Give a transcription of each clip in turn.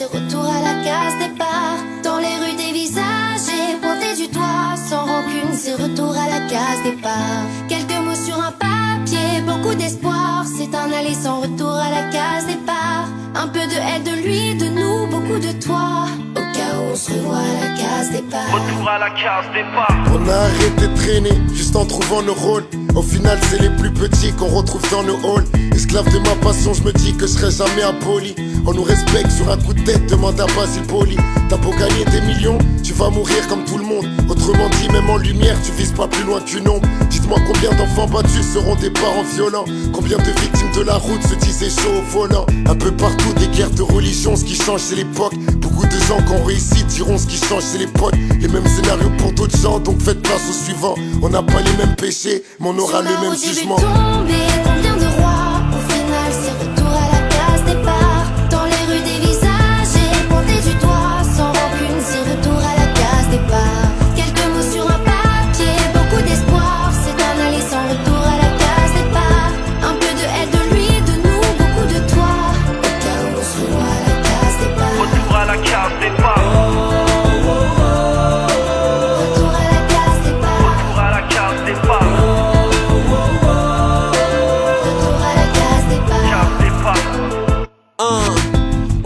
c'est retour à la case départ. Dans les rues des visages et pointés du doigt, sans rancune, c'est retour à la case départ. Quelques mots sur un papier, beaucoup d'espoir, c'est un aller sans retour à la case départ. Un peu de elle, de lui, de nous, beaucoup de toi. Au cas où on se revoit à la case départ. Retour à la case départ. On a arrêté de traîner, juste en trouvant nos rôles. Au final c'est les plus petits qu'on retrouve dans nos halls. Esclave de ma passion, je me dis que je serai jamais impoli. On nous respecte sur un coup de tête, demande à Basile Poli. T'as beau gagner des millions, tu vas mourir comme tout le monde. Autrement dit, même en lumière, tu vises pas plus loin qu'une ombre. Dites-moi combien d'enfants battus seront des parents violents. Combien de victimes de la route se disaient chaud au volant. Un peu partout des guerres de religion, ce qui change c'est l'époque. Beaucoup de gens qui ont réussi diront ce qui change c'est les potes. Les mêmes scénarios pour d'autres gens, donc faites place au suivant. On n'a pas les mêmes péchés, mais on aura le même jugement. Tomber, combien de rois, au final c'est retour à la case départ. Dans les rues des visages et pointés du doigt, sans rancune, c'est retour à la case départ. Quelques mots sur un papier, beaucoup d'espoir, c'est un aller sans retour à la case départ. Un peu de elle, de lui, de nous, beaucoup de toi. Au cas où on se revoit à la case départ. Retour à la case départ. Retour à la case départ. Retour à la case départ. Retour à la case départ. Case départ.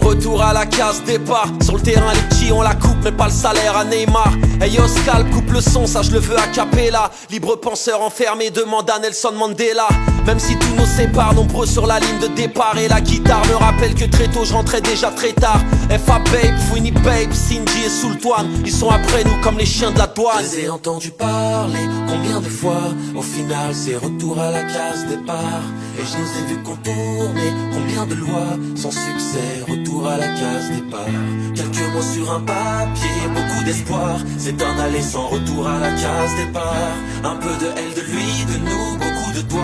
Retour à la case départ. Sur le terrain les petits on la coupe mais pas le salaire à Neymar. Hey yo Scalp coupe le son, ça je le veux a cappella. Libre penseur enfermé demande à Nelson Mandela. Même si tout nous sépare, nombreux sur la ligne de départ. Et la guitare me rappelle que très tôt je rentrais déjà très tard. FA Babe, Fouini Babe, Cindy et Sultwan, ils sont après nous comme les chiens de la douane. Je les ai entendus parler, combien de fois. Au final c'est retour à la case départ. Et je les ai vus contourner, combien de lois. Sans succès, retour à la case départ. Quelques mots sur un papier, beaucoup d'espoir. C'est un aller sans retour à la case départ. Un peu de elle, de lui, de nous, beaucoup de toi.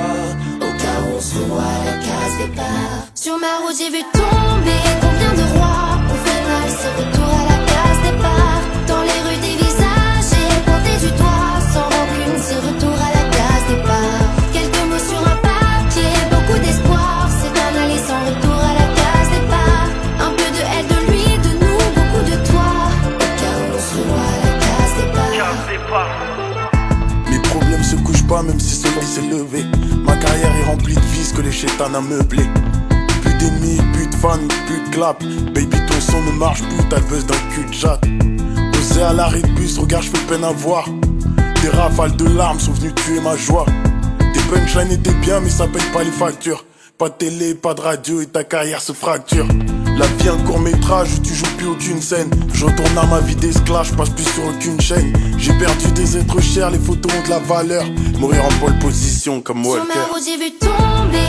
Au cas où on se revoit à la case départ. Sur ma route j'ai vu tomber combien de rois. Au final c'est retour à la case départ. Dans les rues des visages et pointés du doigt, sans rancune c'est retour à la case départ. Quelques mots sur un papier, beaucoup d'espoir, c'est un aller sans retour à la case départ. Un peu de elle, de lui, de nous, beaucoup de toi. Au cas où on se revoit à la case départ. Case départ. Mes problèmes se couchent pas même si soleil s'est levé. Ma carrière est remplie de vices que les chétans a meublé. Plus d'ennemis, plus de fans, plus de clap. Baby ton son ne marche plus, t'as le buzz d'un cul de jatte. Posé à l'arrêt de bus, regarde je fais peine à voir. Des rafales de larmes sont venues tuer ma joie. Tes punchlines étaient bien mais ça paye pas les factures. Pas de télé, pas de radio et ta carrière se fracture. La vie un court métrage où tu joues plus aucune scène. Je retourne à ma vie d'esclave, je passe plus sur aucune chaîne. J'ai perdu des êtres chers, les photos ont de la valeur. Mourir en pole position comme Sur Walker. ma route j'ai vu tomber